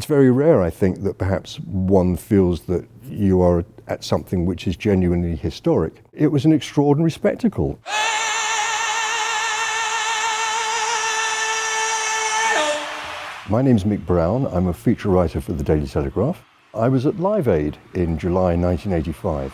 It's very rare, I think, that perhaps one feels that you are at something which is genuinely historic. It was an extraordinary spectacle. My name's Mick Brown. I'm a feature writer for the Daily Telegraph. I was at Live Aid in July 1985.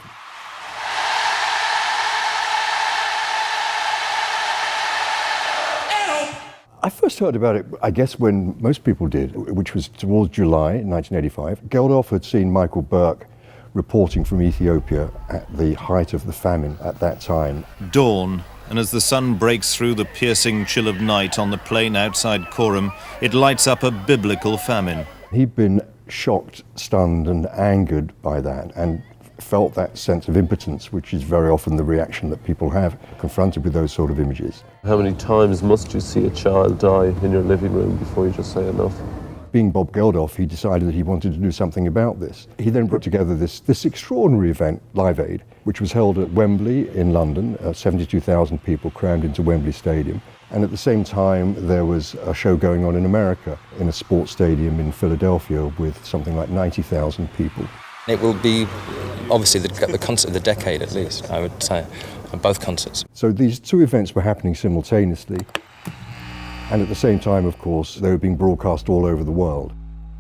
I first heard about it, I guess, when most people did, which was towards July 1985. Geldof had seen Michael Burke reporting from Ethiopia at the height of the famine at that time. Dawn, and as the sun breaks through the piercing chill of night on the plain outside Coram, it lights up a biblical famine. He'd been shocked, stunned and angered by that, and felt that sense of impotence, which is very often the reaction that people have confronted with those sort of images. How many times must you see a child die in your living room before you just say enough? Being Bob Geldof, he decided that he wanted to do something about this. He then put together this extraordinary event, Live Aid, which was held at Wembley in London, 72,000 people crammed into Wembley Stadium. And at the same time, there was a show going on in America in a sports stadium in Philadelphia with something like 90,000 people. It will be obviously the concert of the decade, at least, I would say, both concerts. So these two events were happening simultaneously, and at the same time, of course, they were being broadcast all over the world.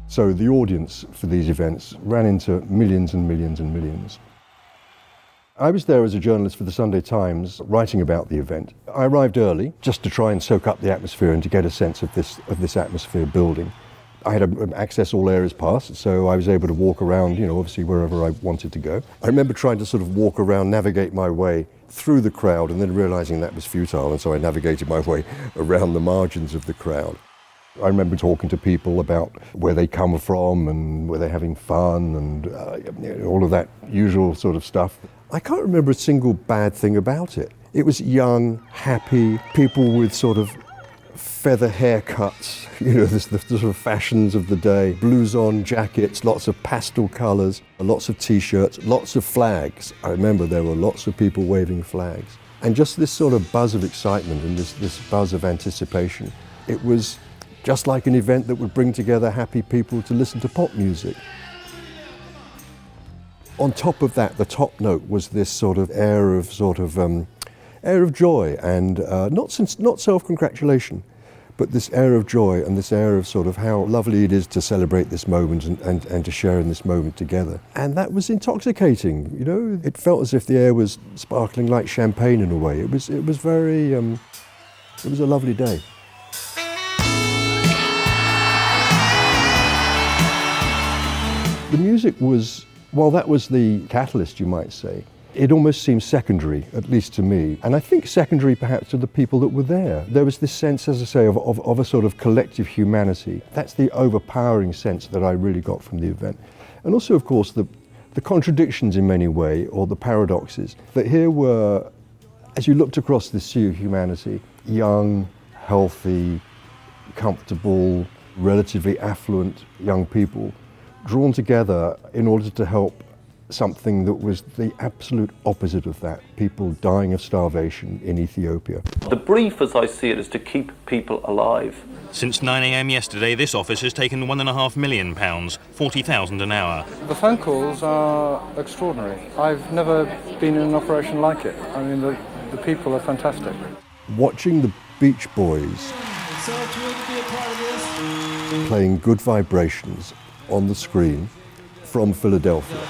So the audience for these events ran into millions and millions and millions. I was there as a journalist for the Sunday Times, writing about the event. I arrived early, just to try and soak up the atmosphere and to get a sense of this atmosphere building. I had an access all areas pass, so I was able to walk around, obviously wherever I wanted to go. I remember trying to sort of walk around, navigate my way through the crowd, and then realizing that was futile, and so I navigated my way around the margins of the crowd. I remember talking to people about where they come from and where they're having fun and all of that usual sort of stuff. I can't remember a single bad thing about it. It was young, happy, people with sort of feather haircuts, the sort of fashions of the day, blouson jackets, lots of pastel colours, lots of t-shirts, lots of flags. I remember there were lots of people waving flags. And just this sort of buzz of excitement and this buzz of anticipation. It was just like an event that would bring together happy people to listen to pop music. On top of that, the top note was this sort of air of joy and not self-congratulation, but this air of joy and this air of sort of how lovely it is to celebrate this moment and to share in this moment together. And that was intoxicating, It felt as if the air was sparkling like champagne in a way. It was very, it was a lovely day. The music was, well, that was the catalyst, you might say. It almost seemed secondary, at least to me. And I think secondary perhaps to the people that were there. There was this sense, as I say, of a sort of collective humanity. That's the overpowering sense that I really got from the event. And also, of course, the contradictions in many ways, or the paradoxes, that here were, as you looked across this sea of humanity, young, healthy, comfortable, relatively affluent young people, drawn together in order to help something that was the absolute opposite of that, people dying of starvation in Ethiopia. The brief, as I see it, is to keep people alive. Since 9 a.m. yesterday, this office has taken £1.5 million, 40,000 an hour. The phone calls are extraordinary. I've never been in an operation like it. I mean, the people are fantastic. Watching the Beach Boys playing Good Vibrations on the screen from Philadelphia.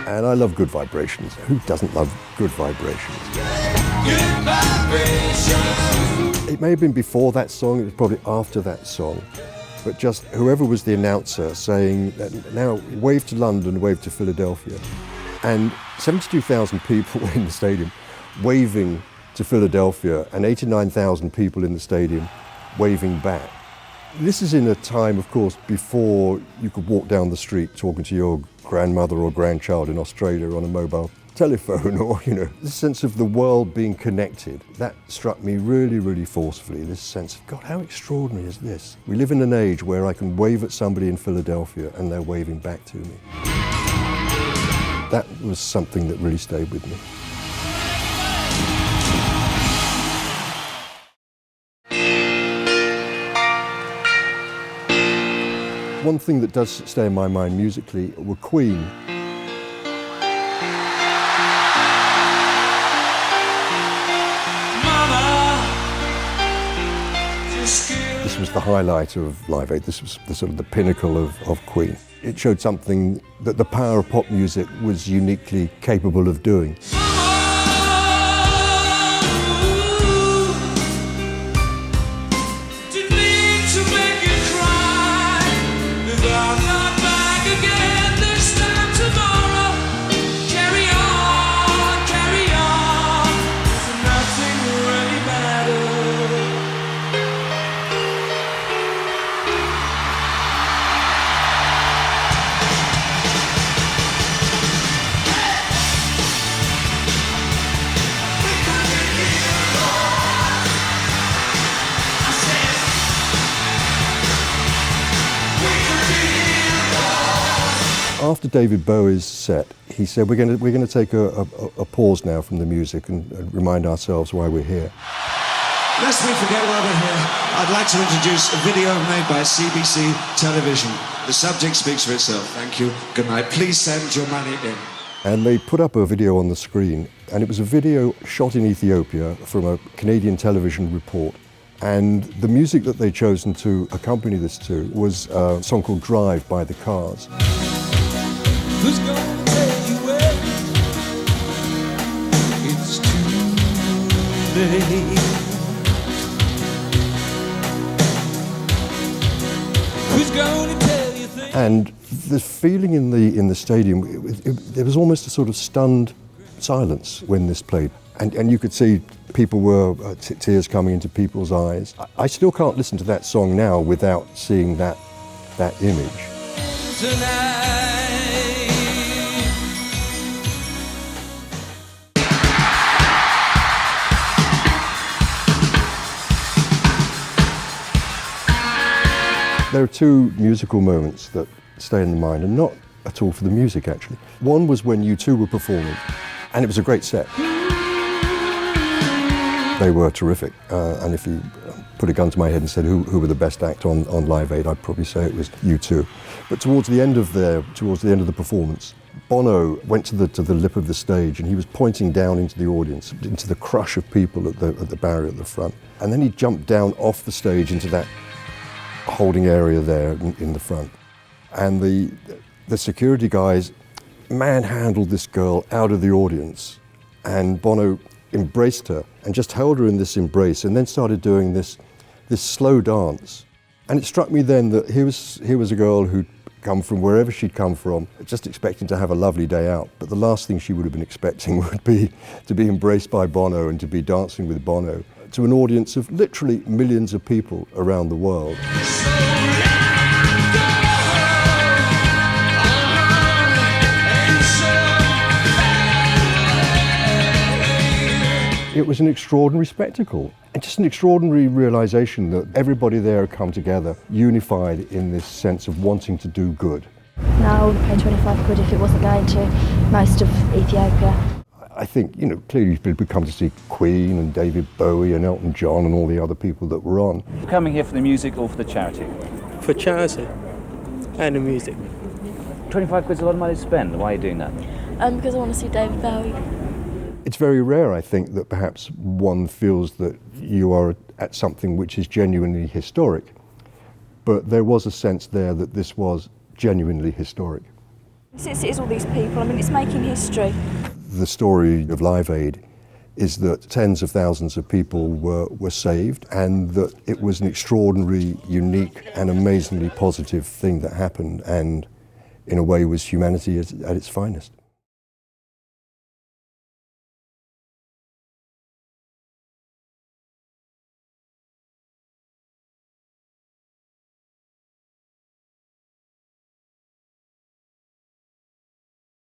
And I love Good Vibrations. Who doesn't love Good Vibrations? Good Vibrations. It may have been before that song, it was probably after that song. But just whoever was the announcer saying, now wave to London, wave to Philadelphia. And 72,000 people in the stadium waving to Philadelphia and 89,000 people in the stadium waving back. This is in a time, of course, before you could walk down the street talking to your grandmother or grandchild in Australia on a mobile telephone, or, this sense of the world being connected. That struck me really, really forcefully, this sense of, God, how extraordinary is this? We live in an age where I can wave at somebody in Philadelphia and they're waving back to me. That was something that really stayed with me. One thing that does stay in my mind musically were Queen. This was the highlight of Live Aid. This was the sort of the pinnacle of Queen. It showed something that the power of pop music was uniquely capable of doing. After David Bowie's set, he said, we're going to take a pause now from the music and remind ourselves why we're here. Lest we forget why we're here, I'd like to introduce a video made by CBC Television. The subject speaks for itself. Thank you. Good night. Please send your money in. And they put up a video on the screen, and it was a video shot in Ethiopia from a Canadian television report. And the music that they'd chosen to accompany this to was a song called Drive by the Cars. Who's gonna tell you where it's too late? Who's gonna tell you things? And the feeling in the stadium, there was almost a sort of stunned silence when this played. And you could see people were, tears coming into people's eyes. I still can't listen to that song now without seeing that image. Tonight. There are two musical moments that stay in the mind, and not at all for the music, actually. One was when U2 were performing, and it was a great set. They were terrific, and if you put a gun to my head and said who were the best act on Live Aid, I'd probably say it was U2. But towards the end of the performance, Bono went to the lip of the stage, and he was pointing down into the audience, into the crush of people at the barrier at the front. And then he jumped down off the stage into that holding area there in the front. And the security guys manhandled this girl out of the audience, and Bono embraced her and just held her in this embrace, and then started doing this slow dance. And it struck me then that here was a girl who'd come from wherever she'd come from, just expecting to have a lovely day out. But the last thing she would have been expecting would be to be embraced by Bono and to be dancing with Bono to an audience of literally millions of people around the world. It was an extraordinary spectacle, and just an extraordinary realization that everybody there had come together, unified in this sense of wanting to do good. Now I would pay 25 quid if it wasn't going to most of Ethiopia. I think, clearly people come to see Queen and David Bowie and Elton John and all the other people that were on. You're coming here for the music or for the charity? For charity and the music. 25 quid's a lot of money to spend. Why are you doing that? Because I want to see David Bowie. It's very rare, I think, that perhaps one feels that you are at something which is genuinely historic. But there was a sense there that this was genuinely historic. It is all these people. I mean, it's making history. The story of Live Aid is that tens of thousands of people were saved, and that it was an extraordinary, unique and amazingly positive thing that happened, and in a way was humanity at its finest.